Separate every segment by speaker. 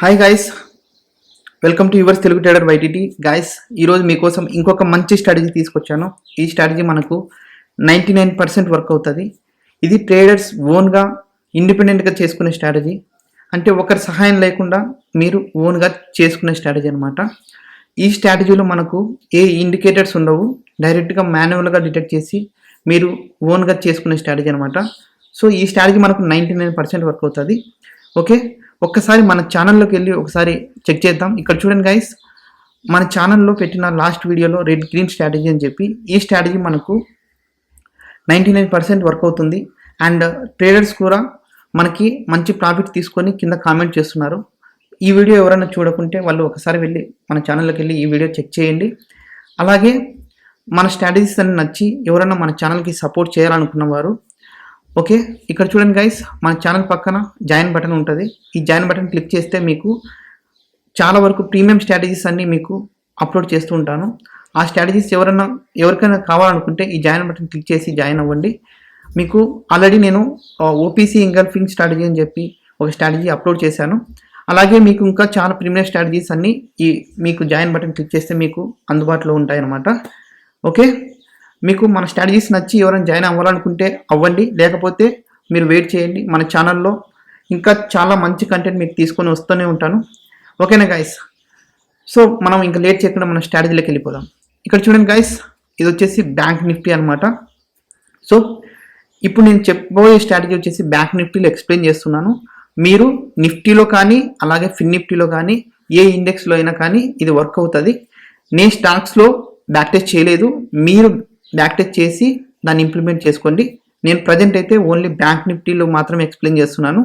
Speaker 1: Hi guys, welcome to yours Telugu trader YTT. Guys, ఈరోజు మీకోసం ఇంకొక మంచి స్ట్రాటజీ తీసుకొచ్చాను. ఈ స్ట్రాటజీ మనకు 99% వర్క్ అవుతుంది. ఇది ట్రేడర్స్ ఓన్గా ఇండిపెండెంట్గా చేసుకునే స్ట్రాటజీ. అంటే ఒకరి సహాయం లేకుండా మీరు ఓన్గా చేసుకునే స్ట్రాటజీ అనమాట. ఈ స్ట్రాటజీలో మనకు ఏ ఇండికేటర్స్ ఉండవు, డైరెక్ట్గా మాన్యువల్గా డిటెక్ట్ చేసి మీరు ఓన్గా చేసుకునే స్ట్రాటజీ అనమాట. సో ఈ స్ట్రాటజీ మనకు 99% వర్క్ అవుతుంది. ఓకే, ఒక్కసారి మన ఛానల్లోకి వెళ్ళి ఒకసారి చెక్ చేద్దాం. ఇక్కడ చూడండి గైస్, మన ఛానల్లో పెట్టిన లాస్ట్ వీడియోలో రెడ్ గ్రీన్ స్ట్రాటజీ అని చెప్పి ఈ స్ట్రాటజీ మనకు 99% వర్క్ అవుతుంది. అండ్ ట్రేడర్స్ కూడా మనకి మంచి ప్రాఫిట్ తీసుకొని కింద కామెంట్ చేస్తున్నారు. ఈ వీడియో ఎవరైనా చూడకుంటే వాళ్ళు ఒకసారి వెళ్ళి మన ఛానల్లోకి వెళ్ళి ఈ వీడియో చెక్ చేయండి. అలాగే మన స్ట్రాటజీస్ అన్ని నచ్చి ఎవరైనా మన ఛానల్కి సపోర్ట్ చేయాలనుకున్న వారు ఓకే, ఇక్కడ చూడండి గైస్, మన ఛానల్ పక్కన జాయిన్ బటన్ ఉంటుంది. ఈ జాయిన్ బటన్ క్లిక్ చేస్తే మీకు చాలా వరకు ప్రీమియం స్ట్రాటజీస్ అన్నీ మీకు అప్లోడ్ చేస్తూ ఉంటాను. ఆ స్ట్రాటజీస్ ఎవరికైనా కావాలనుకుంటే ఈ జాయిన్ బటన్ క్లిక్ చేసి జాయిన్ అవ్వండి. మీకు ఆల్రెడీ నేను ఓపీసీ ఇంగల్ఫింగ్ స్ట్రాటజీ అని చెప్పి ఒక స్ట్రాటజీ అప్లోడ్ చేశాను. అలాగే మీకు ఇంకా చాలా ప్రీమియం స్ట్రాటజీస్ అన్నీ మీకు జాయిన్ బటన్ క్లిక్ చేస్తే మీకు అందుబాటులో ఉంటాయి అన్నమాట. ఓకే, మీకు మన స్ట్రాటజీస్ నచ్చి ఎవరైనా జాయిన్ అవ్వాలనుకుంటే అవ్వండి, లేకపోతే మీరు వెయిట్ చేయండి. మన ఛానల్లో ఇంకా చాలా మంచి కంటెంట్ మీకు తీసుకొని వస్తూనే ఉంటాను. ఓకేనా గైస్? సో మనం ఇంకా లేట్ చేయకుండా మన స్ట్రాటజీలోకి వెళ్ళిపోదాం. ఇక్కడ చూడండి గైస్, ఇది వచ్చేసి బ్యాంక్ నిఫ్టీ అనమాట. సో ఇప్పుడు నేను చెప్పబోయే స్ట్రాటజీ వచ్చేసి బ్యాంక్ నిఫ్టీలో ఎక్స్ప్లెయిన్ చేస్తున్నాను. మీరు నిఫ్టీలో కానీ అలాగే ఫిన్ నిఫ్టీలో కానీ ఏ ఇండెక్స్లో అయినా కానీ ఇది వర్క్ అవుతుంది. నేను స్టాక్స్లో బ్యాక్ టెస్ట్ చేయలేదు, మీరు బ్యాక్ టెస్ట్ చేసి దాన్ని ఇంప్లిమెంట్ చేసుకోండి. నేను ప్రజెంట్ అయితే ఓన్లీ బ్యాంక్ నిఫ్టీలో మాత్రమే ఎక్స్ప్లెయిన్ చేస్తున్నాను.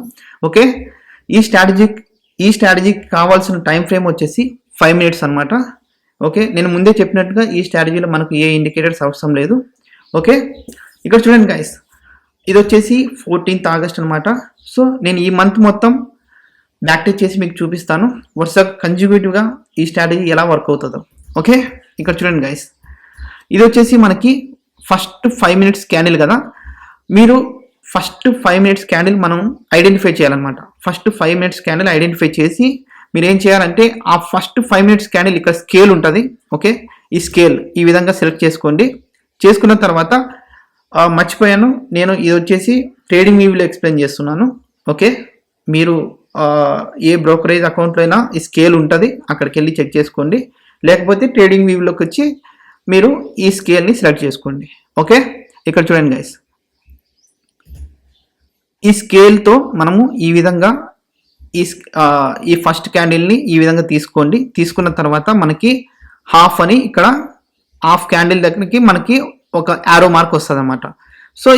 Speaker 1: ఓకే, ఈ స్ట్రాటజీకి కావాల్సిన టైం ఫ్రేమ్ వచ్చేసి 5 minutes అనమాట. ఓకే, నేను ముందే చెప్పినట్టుగా ఈ స్ట్రాటజీలో మనకు ఏ ఇండికేటర్స్ అవసరం లేదు. ఓకే, ఇక్కడ చూడండి గైస్, ఇది వచ్చేసి 14th August అనమాట. సో నేను ఈ మంత్ మొత్తం బ్యాక్ టెస్ట్ చేసి మీకు చూపిస్తాను వరుసగా కన్జ్యూగేటివ్గా ఈ స్ట్రాటజీ ఎలా వర్క్ అవుతుందో. ఓకే, ఇక్కడ చూడండి గైస్, ఇది వచ్చేసి మనకి ఫస్ట్ 5 minutes క్యాండిల్ కదా. మీరు ఫస్ట్ 5 minutes క్యాండిల్ మనం ఐడెంటిఫై చేయాలన్నమాట. ఫస్ట్ 5 minutes క్యాండిల్ ఐడెంటిఫై చేసి మీరు ఏం చేయాలంటే ఆ ఫస్ట్ 5 minutes క్యాండిల్ ఇక్కడ స్కేల్ ఉంటుంది. ఓకే, ఈ స్కేల్ ఈ విధంగా సెలెక్ట్ చేసుకోండి. చేసుకున్న తర్వాత మర్చిపోయాను, నేను ఇది వచ్చేసి ట్రేడింగ్ వ్యూలో ఎక్స్ప్లెయిన్ చేస్తున్నాను. ఓకే, మీరు ఏ బ్రోకరేజ్ అకౌంట్లో అయినా ఈ స్కేల్ ఉంటుంది, అక్కడికి వెళ్ళి చెక్ చేసుకోండి. లేకపోతే ట్రేడింగ్ వ్యూలోకి వచ్చి మీరు ఈ స్కేల్ని సెలెక్ట్ చేసుకోండి. ఓకే, ఇక్కడ చూడండి గైస్, ఈ స్కేల్తో మనము ఈ విధంగా ఈ ఫస్ట్ క్యాండిల్ని ఈ విధంగా తీసుకోండి. తీసుకున్న తర్వాత మనకి హాఫ్ అని ఇక్కడ హాఫ్ క్యాండిల్ దగ్గరికి మనకి ఒక యారో మార్క్ వస్తుంది అన్నమాట. సో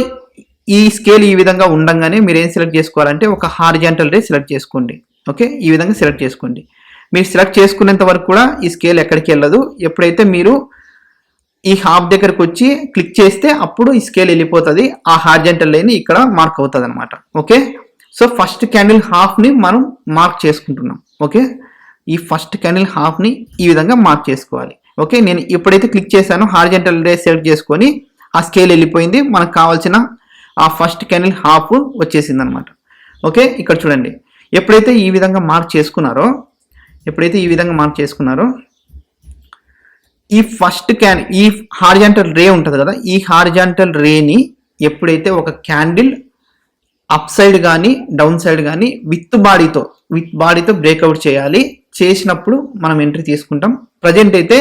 Speaker 1: ఈ స్కేల్ ఈ విధంగా ఉండంగానే మీరు ఏం సెలెక్ట్ చేసుకోవాలంటే ఒక హారిజాంటల్ రే సెలెక్ట్ చేసుకోండి. ఓకే, ఈ విధంగా సెలెక్ట్ చేసుకోండి. మీరు సెలెక్ట్ చేసుకునేంత వరకు కూడా ఈ స్కేల్ ఎక్కడికి వెళ్ళదు. ఎప్పుడైతే మీరు ఈ హాఫ్ దగ్గరకు వచ్చి క్లిక్ చేస్తే అప్పుడు ఈ స్కేల్ వెళ్ళిపోతుంది, ఆ హారిజాంటల్ లైన్ ఇక్కడ మార్క్ అవుతుంది అనమాట. ఓకే, సో ఫస్ట్ క్యాండిల్ హాఫ్ని మనం మార్క్ చేసుకుంటున్నాం. ఓకే, ఈ ఫస్ట్ క్యాండిల్ హాఫ్ని ఈ విధంగా మార్క్ చేసుకోవాలి. ఓకే, నేను ఎప్పుడైతే క్లిక్ చేశానో హారిజాంటల్ రే సెలెక్ట్ చేసుకొని ఆ స్కేల్ వెళ్ళిపోయింది, మనకు కావాల్సిన ఆ ఫస్ట్ క్యాండిల్ హాఫ్ వచ్చేసింది అనమాట. ఓకే, ఇక్కడ చూడండి, ఎప్పుడైతే ఈ విధంగా మార్క్ చేసుకున్నారో ఈ ఫస్ట్ ఈ హారిజాంటల్ రే ఉంటుంది కదా, ఈ హారిజాంటల్ రేని ఎప్పుడైతే ఒక క్యాండిల్ అప్ సైడ్ కానీ డౌన్ సైడ్ కానీ విత్ బాడీతో బ్రేక్అవుట్ చేయాలి. చేసినప్పుడు మనం ఎంట్రీ తీసుకుంటాం. ప్రజెంట్ అయితే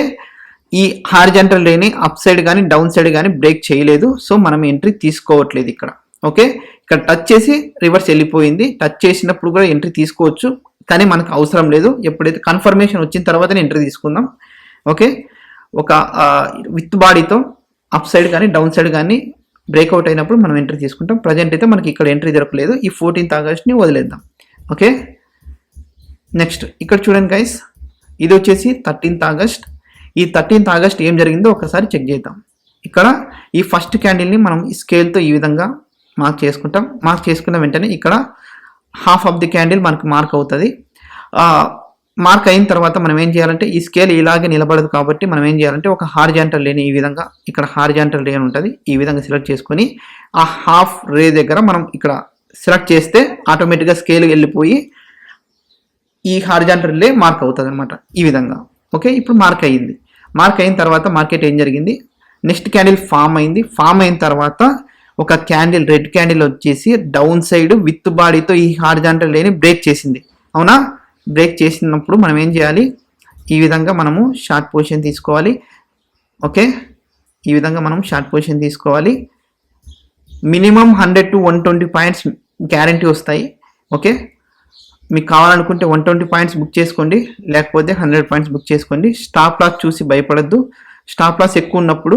Speaker 1: ఈ హారిజాంటల్ రేని అప్ సైడ్ కానీ డౌన్ సైడ్ కానీ బ్రేక్ చేయలేదు, సో మనం ఎంట్రీ తీసుకోవట్లేదు ఇక్కడ. ఓకే, ఇక్కడ టచ్ చేసి రివర్స్ వెళ్ళిపోయింది. టచ్ చేసినప్పుడు కూడా ఎంట్రీ తీసుకోవచ్చు, కానీ మనకు అవసరం లేదు. ఎప్పుడైతే కన్ఫర్మేషన్ వచ్చిన తర్వాతనే ఎంట్రీ తీసుకుందాం. ఓకే, ఒక విత్ బాడీతో అప్ సైడ్ కానీ డౌన్ సైడ్ కానీ బ్రేక్అవుట్ అయినప్పుడు మనం ఎంట్రీ తీసుకుంటాం. ప్రజెంట్ అయితే మనకి ఇక్కడ ఎంట్రీ దొరకలేదు. ఈ 14th Augustని వదిలేద్దాం. ఓకే, నెక్స్ట్ ఇక్కడ చూడండి గైస్, ఇది వచ్చేసి 13th August. ఈ 13th August ఏం జరిగిందో ఒకసారి చెక్ చేద్దాం. ఇక్కడ ఈ ఫస్ట్ క్యాండిల్ని మనం ఈ స్కేల్తో ఈ విధంగా మార్క్ చేసుకుంటాం. మార్క్ చేసుకున్న వెంటనే ఇక్కడ హాఫ్ ఆఫ్ ది క్యాండిల్ మనకు మార్క్ అవుతుంది. మార్క్ అయిన తర్వాత మనం ఏం చేయాలంటే ఈ స్కేల్ ఇలాగే నిలబడదు కాబట్టి మనం ఏం చేయాలంటే ఒక హారిజాంటల్ రేని ఈ విధంగా ఇక్కడ హారిజాంటల్ రే ఉంటుంది, ఈ విధంగా సెలెక్ట్ చేసుకొని ఆ హాఫ్ రే దగ్గర మనం ఇక్కడ సెలెక్ట్ చేస్తే ఆటోమేటిక్గా స్కేల్ వెళ్ళిపోయి ఈ హారిజాంటల్ రిలే మార్క్ అవుతుంది అనమాట ఈ విధంగా. ఓకే, ఇప్పుడు మార్క్ అయ్యింది. మార్క్ అయిన తర్వాత మార్కెట్ ఏం జరిగింది, నెక్స్ట్ క్యాండిల్ ఫామ్ అయింది. ఫామ్ అయిన తర్వాత ఒక క్యాండిల్, రెడ్ క్యాండిల్ వచ్చేసి డౌన్ సైడ్ విత్ బాడీతో ఈ హారిజాంటల్ రిలేని బ్రేక్ చేసింది. అవునా, బ్రేక్ చేసినప్పుడు మనం ఏం చేయాలి, ఈ విధంగా మనము షార్ట్ పొజిషన్ తీసుకోవాలి. ఓకే, ఈ విధంగా మనం షార్ట్ పొజిషన్ తీసుకోవాలి. మినిమం 100 to 120 పాయింట్స్ గ్యారంటీ వస్తాయి. ఓకే, మీకు కావాలనుకుంటే 120 పాయింట్స్ బుక్ చేసుకోండి, లేకపోతే 100 పాయింట్స్ బుక్ చేసుకోండి. స్టాప్ లాస్ చూసి భయపడద్దు. స్టాప్ లాస్ ఎక్కువ ఉన్నప్పుడు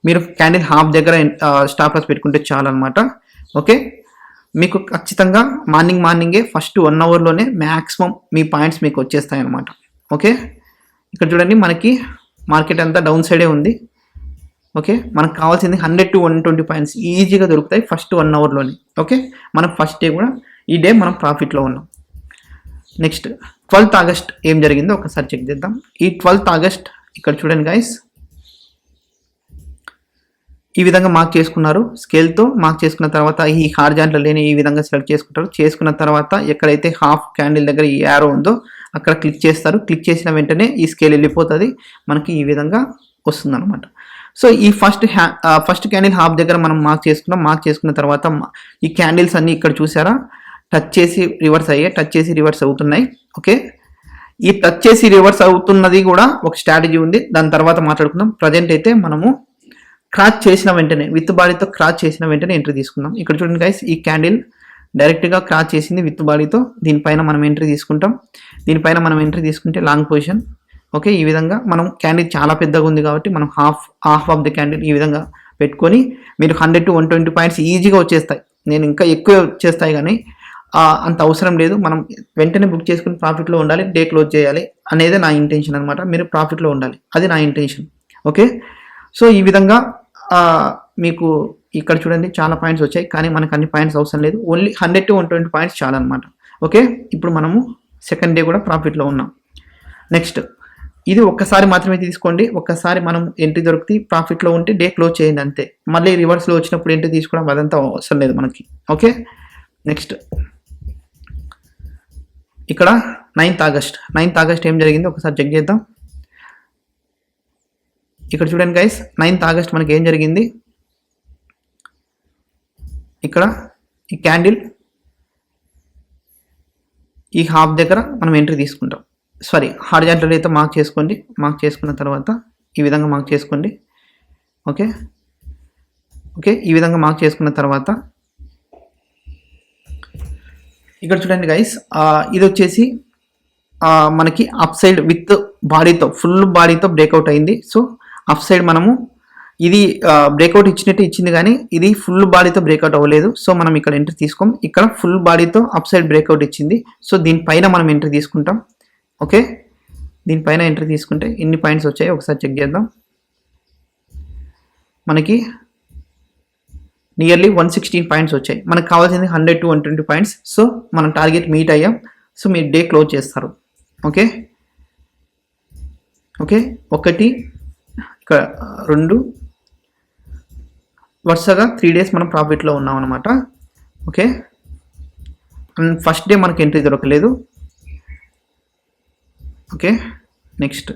Speaker 1: మీరు క్యాండిల్ హాఫ్ దగ్గర స్టాప్ లాస్ పెట్టుకుంటే చాలు అనమాట. ఓకే, మీకు ఖచ్చితంగా మార్నింగే ఫస్ట్ 1 అవర్లోనే మ్యాక్సిమం మీ పాయింట్స్ మీకు వచ్చేస్తాయి అనమాట. ఓకే, ఇక్కడ చూడండి మనకి మార్కెట్ అంతా డౌన్ సైడే ఉంది. ఓకే, మనకు కావాల్సింది 100 to 120 పాయింట్స్ ఈజీగా దొరుకుతాయి ఫస్ట్ 1 అవర్లోనే. ఓకే, మనం ఫస్ట్ డే కూడా ఈ డే మనం ప్రాఫిట్లో ఉన్నాం. నెక్స్ట్ 12th ఆగస్ట్ ఏం జరిగిందో ఒకసారి చెక్ చేద్దాం. ఈ 12th ఆగస్ట్ ఇక్కడ చూడండి గైస్, ఈ విధంగా మార్క్ చేసుకున్నారు. స్కేల్తో మార్క్ చేసుకున్న తర్వాత ఈ హారిజాంటల్ లేని ఈ విధంగా సెలెక్ట్ చేసుకుంటారు. చేసుకున్న తర్వాత ఎక్కడైతే హాఫ్ క్యాండిల్ దగ్గర ఈ యారో ఉందో అక్కడ క్లిక్ చేస్తారు. క్లిక్ చేసిన వెంటనే ఈ స్కేల్ వెళ్ళిపోతుంది, మనకి ఈ విధంగా వస్తుంది అనమాట. సో ఈ ఫస్ట్ క్యాండిల్ హాఫ్ దగ్గర మనం మార్క్ చేసుకున్నాం. మార్క్ చేసుకున్న తర్వాత ఈ క్యాండిల్స్ అన్ని ఇక్కడ చూసారా, టచ్ చేసి రివర్స్ అయ్యాయి, టచ్ చేసి రివర్స్ అవుతున్నాయి. ఓకే, ఈ టచ్ చేసి రివర్స్ అవుతున్నది కూడా ఒక స్ట్రాటజీ ఉంది, దాని తర్వాత మాట్లాడుకుందాం. ప్రజెంట్ అయితే మనము క్రాచ్ చేసిన వెంటనే, విత్ బాడీతో క్రాచ్ చేసిన వెంటనే ఎంట్రీ తీసుకుందాం. ఇక్కడ చూడండి గైస్, ఈ క్యాండిల్ డైరెక్ట్గా క్రాచ్ చేసింది విత్ బాడీతో. దీనిపైన మనం ఎంట్రీ తీసుకుంటాం. దీనిపైన మనం ఎంట్రీ తీసుకుంటే లాంగ్ పొజిషన్. ఓకే, ఈ విధంగా మనం క్యాండిల్ చాలా పెద్దగా ఉంది కాబట్టి మనం హాఫ్ ఆఫ్ ది క్యాండిల్ ఈ విధంగా పెట్టుకొని మీరు 100 to 120 పాయింట్స్ ఈజీగా వచ్చేస్తాయి. నేను ఇంకా ఎక్కువ వచ్చేస్తాయి కానీ అంత అవసరం లేదు. మనం వెంటనే బుక్ చేసుకుని ప్రాఫిట్లో ఉండాలి, డే క్లోజ్ చేయాలి అనేది నా ఇంటెన్షన్ అనమాట. మీరు ప్రాఫిట్లో ఉండాలి, అది నా ఇంటెన్షన్. ఓకే, సో ఈ విధంగా మీకు ఇక్కడ చూడండి చాలా పాయింట్స్ వచ్చాయి, కానీ మనకు అన్ని పాయింట్స్ అవసరం లేదు. ఓన్లీ 100 to 120 పాయింట్స్ చాలా అనమాట. ఓకే, ఇప్పుడు మనము సెకండ్ డే కూడా ప్రాఫిట్లో ఉన్నాం. నెక్స్ట్ ఇది ఒక్కసారి మాత్రమే తీసుకోండి. ఒక్కసారి మనం ఎంట్రీ దొరికితే ప్రాఫిట్లో ఉంటే డే క్లోజ్ చేయండి అంతే. మళ్ళీ రివర్స్లో వచ్చినప్పుడు ఎంట్రీ తీసుకోవడం అదంతా అవసరం లేదు మనకి. ఓకే, నెక్స్ట్ ఇక్కడ 9th ఆగస్ట్ ఏం జరిగింది ఒకసారి చెక్ చేద్దాం. ఇక్కడ చూడండి గైస్, 9th ఆగస్ట్ మనకి ఏం జరిగింది, ఇక్కడ ఈ క్యాండిల్ ఈ హాఫ్ దగ్గర మనం ఎంట్రీ తీసుకుంటాం. సారీ, హారిజాంటల్ అయితే మార్క్ చేసుకోండి. మార్క్ చేసుకున్న తర్వాత ఈ విధంగా మార్క్ చేసుకోండి. ఓకే, ఈ విధంగా మార్క్ చేసుకున్న తర్వాత ఇక్కడ చూడండి గైస్, ఇది వచ్చేసి మనకి అప్ సైడ్ విత్ బాడీతో, ఫుల్ బాడీతో బ్రేక్అవుట్ అయింది. సో అప్ సైడ్ మనము ఇది బ్రేక్అవుట్ ఇచ్చినట్టు ఇచ్చింది, కానీ ఇది ఫుల్ బాడీతో బ్రేక్అవుట్ అవ్వలేదు. సో మనం ఇక్కడ ఎంట్రీ తీసుకోం. ఇక్కడ ఫుల్ బాడీతో అప్ సైడ్ బ్రేక్అవుట్ ఇచ్చింది. సో దీనిపైన మనం ఎంట్రీ తీసుకుంటాం. ఓకే, దీనిపైన ఎంట్రీ తీసుకుంటే ఎన్ని పాయింట్స్ వచ్చాయో ఒకసారి చెక్ చేద్దాం. మనకి నియర్లీ 116 పాయింట్స్ వచ్చాయి. మనకు కావాల్సింది 100 to 120 పాయింట్స్. సో మనం టార్గెట్ మీట్ అయ్యాం. సో మీరు డే క్లోజ్ చేస్తారు. ఓకే, 1 ఇక్కడ 2 వరుసగా 3 డేస్ మనం ప్రాఫిట్లో ఉన్నాం అనమాట. ఓకే, అండ్ ఫస్ట్ డే మనకి ఎంట్రీ దొరకలేదు. ఓకే, నెక్స్ట్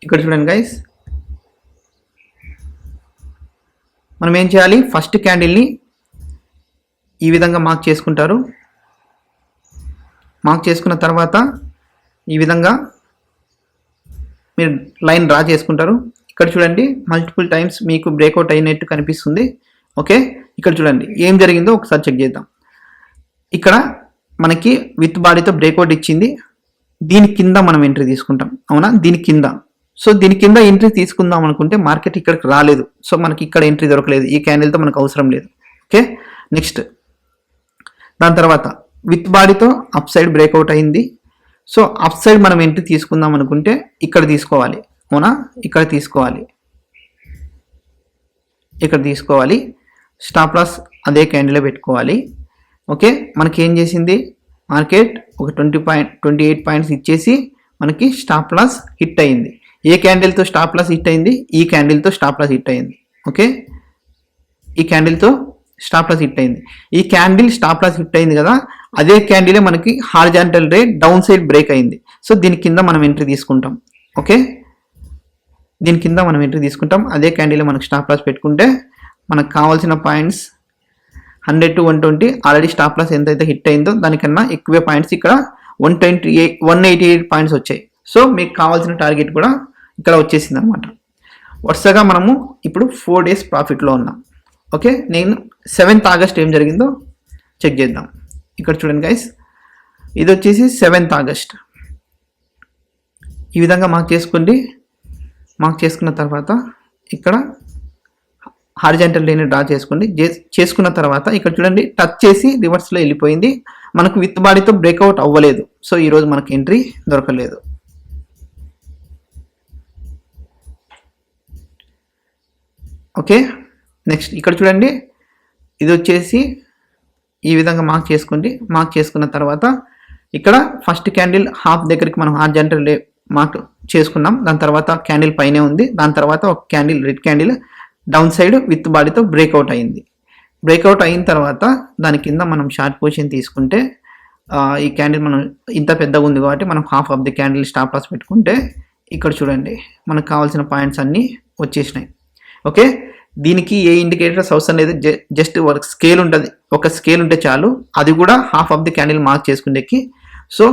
Speaker 1: ఇక్కడ చూడండి గైస్, మనం ఏం చేయాలి, ఫస్ట్ క్యాండిల్ని ఈ విధంగా మార్క్ చేసుకుంటారు. మార్క్ చేసుకున్న తర్వాత ఈ విధంగా మీరు లైన్ డ్రా చేసుకుంటారు. ఇక్కడ చూడండి మల్టిపుల్ టైమ్స్ మీకు బ్రేక్అవుట్ అయినట్టు కనిపిస్తుంది. ఓకే, ఇక్కడ చూడండి ఏం జరిగిందో ఒకసారి చెక్ చేద్దాం. ఇక్కడ మనకి విత్ బాడీతో బ్రేక్అవుట్ ఇచ్చింది. దీని కింద మనం ఎంట్రీ తీసుకుంటాం. అవునా, దీని కింద. సో దీని కింద ఎంట్రీ తీసుకుందాం అనుకుంటే మార్కెట్ ఇక్కడికి రాలేదు. సో మనకి ఇక్కడ ఎంట్రీ దొరకలేదు. ఈ క్యాండిల్తో మనకు అవసరం లేదు. ఓకే, నెక్స్ట్ దాని తర్వాత విత్ బాడీతో అప్ సైడ్ బ్రేక్అవుట్ అయింది. సో అప్ సైడ్ మనం ఎంట్రీ తీసుకుందాం అనుకుంటే ఇక్కడ తీసుకోవాలి. అవునా, ఇక్కడ తీసుకోవాలి. స్టాప్ లాస్ అదే క్యాండిల్లో పెట్టుకోవాలి. ఓకే, మనకి ఏం చేసింది మార్కెట్ ఒక 28 పాయింట్స్ ఇచ్చేసి మనకి స్టాప్ లాస్ హిట్ అయింది. ఏ క్యాండిల్తో స్టాప్ లాస్ హిట్ అయింది, ఈ క్యాండిల్తో స్టాప్ లాస్ హిట్ అయింది. ఓకే, ఈ క్యాండిల్తో స్టాప్ లాస్ హిట్ అయింది. ఈ క్యాండిల్ స్టాప్ లాస్ హిట్ అయింది కదా, అదే క్యాండిలే మనకి హారిజాంటల్ రే డౌన్ సైడ్ బ్రేక్ అయింది. సో దీని కింద మనం ఎంట్రీ తీసుకుంటాం. ఓకే, దీని కింద మనం ఎంట్రీ తీసుకుంటాం. అదే క్యాండిలే మనకు స్టాప్ లాస్ పెట్టుకుంటే మనకు కావాల్సిన points 100 to 120 already stop loss ఎంతైతే హిట్ అయిందో దానికన్నా ఎక్కువే పాయింట్స్ ఇక్కడ 188 పాయింట్స్ వచ్చాయి. సో మీకు కావాల్సిన టార్గెట్ కూడా ఇక్కడ వచ్చేసింది అనమాట. వరుసగా మనము ఇప్పుడు 4 days ప్రాఫిట్లో ఉన్నాం. ఓకే, నేను 7th August ఏం జరిగిందో చెక్ చేద్దాం. ఇక్కడ చూడండి గైస్, ఇది వచ్చేసి 7th August. ఈ విధంగా మార్క్ చేసుకోండి. మార్క్ చేసుకున్న తర్వాత ఇక్కడ హారిజాంటల్ లైన్ డ్రా చేసుకోండి. చేసుకున్న తర్వాత ఇక్కడ చూడండి టచ్ చేసి రివర్స్లో వెళ్ళిపోయింది. మనకు విత్ బాడీతో బ్రేక్అవుట్ అవ్వలేదు. సో ఈరోజు మనకు ఎంట్రీ దొరకలేదు. ఓకే, నెక్స్ట్ ఇక్కడ చూడండి, ఇది వచ్చేసి ఈ విధంగా మార్క్ చేసుకోండి. మార్క్ చేసుకున్న తర్వాత ఇక్కడ ఫస్ట్ క్యాండిల్ హాఫ్ దగ్గరికి మనం హారిజాంటల్ మార్క్ చేసుకున్నాం. దాని తర్వాత క్యాండిల్ పైనే ఉంది. దాని తర్వాత ఒక candle red candle down side with బాడీతో బ్రేక్అవుట్ అయింది. బ్రేక్అవుట్ అయిన తర్వాత దాని కింద మనం షార్ట్ పొజిషన్ తీసుకుంటే ఈ క్యాండిల్ మనం ఇంత పెద్దగా ఉంది కాబట్టి మనం half of the candle stop loss పెట్టుకుంటే ఇక్కడ చూడండి మనకు కావాల్సిన పాయింట్స్ అన్నీ వచ్చేసినాయి. ఓకే, దీనికి ఏ ఇండికేటర్స్ అవసరం లేదు. జస్ట్ ఒక స్కేల్ ఉంటుంది. ఒక స్కేల్ ఉంటే చాలు. అది కూడా half of the candle mark చేసుకునేకి. సో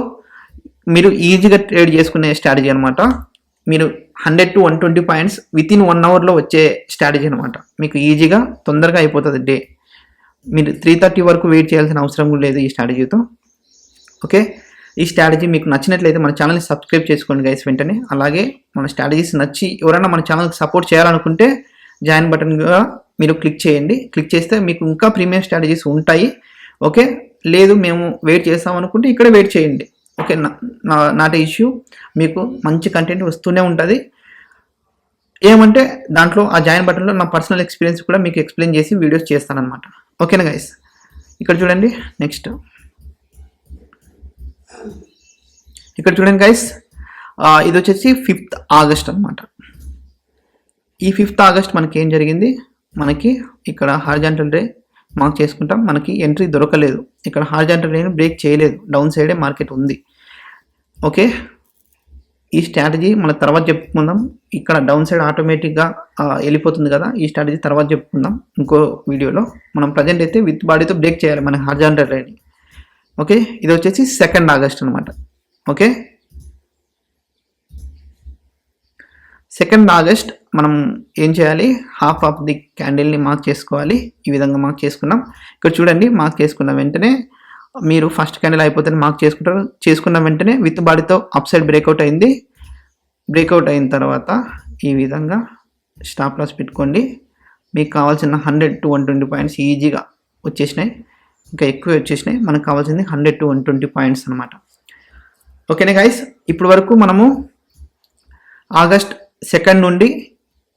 Speaker 1: మీరు ఈజీగా ట్రేడ్ చేసుకునే స్ట్రాటజీ అనమాట. మీరు 100 to 120 పాయింట్స్ విత్ ఇన్ 1 hourలో వచ్చే స్ట్రాటజీ అనమాట. మీకు ఈజీగా తొందరగా అయిపోతుంది డే. మీరు 3:30 వరకు వెయిట్ చేయాల్సిన అవసరం కూడా లేదు ఈ స్ట్రాటజీతో. ఓకే, ఈ స్ట్రాటజీ మీకు నచ్చినట్లయితే మన ఛానల్ని సబ్స్క్రైబ్ చేసుకోండి గైస్ వెంటనే. అలాగే మన స్ట్రాటజీస్ నచ్చి ఎవరైనా మన ఛానల్కి సపోర్ట్ చేయాలనుకుంటే జాయిన్ బటన్ కూడా మీరు క్లిక్ చేయండి. క్లిక్ చేస్తే మీకు ఇంకా ప్రీమియం స్ట్రాటజీస్ ఉంటాయి. ఓకే, లేదు మేము వెయిట్ చేస్తాం అనుకుంటే ఇక్కడ వెయిట్ చేయండి. Okay, not issue. మీకు మంచి కంటెంట్ వస్తూనే ఉంటుంది. ఏమంటే దాంట్లో ఆ జాయిన్ బటన్లో నా పర్సనల్ ఎక్స్పీరియన్స్ కూడా మీకు ఎక్స్ప్లెయిన్ చేసి వీడియోస్ చేస్తానన్నమాట. ఓకేనా గైస్, ఇక్కడ చూడండి. నెక్స్ట్ ఇక్కడ చూడండి గైస్, ఇది వచ్చేసి 5th August అనమాట. ఈ 5th August మనకి ఏం జరిగింది, మనకి ఇక్కడ హారిజాంటల్ రే మార్క్ చేసుకుంటాం. మనకి ఎంట్రీ దొరకలేదు. ఇక్కడ హారిజాంటల్ రేని బ్రేక్ చేయలేదు. డౌన్ సైడే మార్కెట్ ఉంది. ఓకే, ఈ స్ట్రాటజీ మన తర్వాత చెప్పుకుందాం. ఇక్కడ డౌన్ సైడ్ ఆటోమేటిక్గా వెళ్ళిపోతుంది కదా. ఈ స్ట్రాటజీ తర్వాత చెప్పుకుందాం ఇంకో వీడియోలో. మనం ప్రజెంట్ అయితే విత్ బాడీతో బ్రేక్ చేయాలి మన హారిజాంటల్ రేని. ఓకే, ఇది వచ్చేసి 2nd August అనమాట. ఓకే, 2nd August మనం ఏం చేయాలి, హాఫ్ ఆఫ్ ది క్యాండిల్ని మార్క్ చేసుకోవాలి. ఈ విధంగా మార్క్ చేసుకున్నాం. ఇక్కడ చూడండి, మార్క్ చేసుకున్న వెంటనే మీరు ఫస్ట్ క్యాండిల్ అయిపోతే మార్క్ చేసుకుంటారు. చేసుకున్న వెంటనే విత్ బాడీతో అప్ సైడ్ బ్రేక్అవుట్ అయింది. బ్రేక్అవుట్ అయిన తర్వాత ఈ విధంగా స్టాప్ లాస్ పెట్టుకోండి. మీకు కావాల్సిన 100 to 120 పాయింట్స్ ఈజీగా వచ్చేసినాయి. ఇంకా ఎక్కువ వచ్చేసినాయి. మనకు కావాల్సింది 100 to 120 పాయింట్స్ అనమాట. ఓకేనా గైస్, ఇప్పుడు వరకు మనము August 2nd నుండి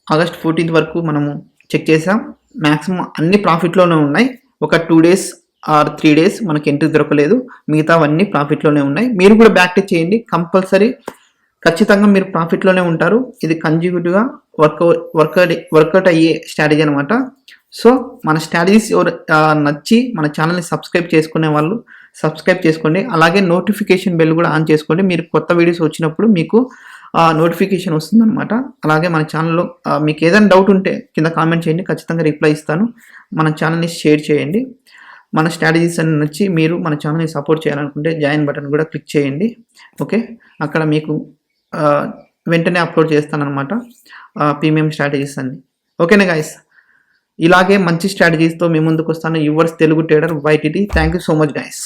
Speaker 1: August 14th వరకు మనము చెక్ చేసాం. మ్యాక్సిమం అన్ని ప్రాఫిట్లోనే ఉన్నాయి. ఒక 2 days or 3 days మనకి ఎంట్రీ దొరకలేదు. మిగతావన్నీ ప్రాఫిట్లోనే ఉన్నాయి. మీరు కూడా బ్యాక్ టెక్ చేయండి. కంపల్సరీ ఖచ్చితంగా మీరు ప్రాఫిట్లోనే ఉంటారు. ఇది కన్జ్యూటివ్గా వర్కౌట్ అయ్యే స్ట్రాటజీ అనమాట. సో మన స్ట్రాటజీస్ ఎవరు నచ్చి మన ఛానల్ని సబ్స్క్రైబ్ చేసుకునే వాళ్ళు సబ్స్క్రైబ్ చేసుకోండి. అలాగే నోటిఫికేషన్ బెల్ కూడా ఆన్ చేసుకోండి. మీరు కొత్త వీడియోస్ వచ్చినప్పుడు మీకు నోటిఫికేషన్ వస్తుందన్నమాట. అలాగే మన ఛానల్లో మీకు ఏదైనా డౌట్ ఉంటే కింద కామెంట్ చేయండి. ఖచ్చితంగా రిప్లై ఇస్తాను. మన ఛానల్ని షేర్ చేయండి. మన స్ట్రాటజీస్ అని నచ్చి మీరు మన ఛానల్ని సపోర్ట్ చేయాలనుకుంటే జాయిన్ బటన్ కూడా క్లిక్ చేయండి. ఓకే, అక్కడ మీకు వెంటనే అప్లోడ్ చేస్తానన్నమాట ప్రీమియం స్ట్రాటజీస్ అన్ని. ఓకేనా గైస్, ఇలాగే మంచి స్ట్రాటజీస్తో మీ ముందుకు వస్తాను. Yours Telugu trader YTT. Thank you so much guys.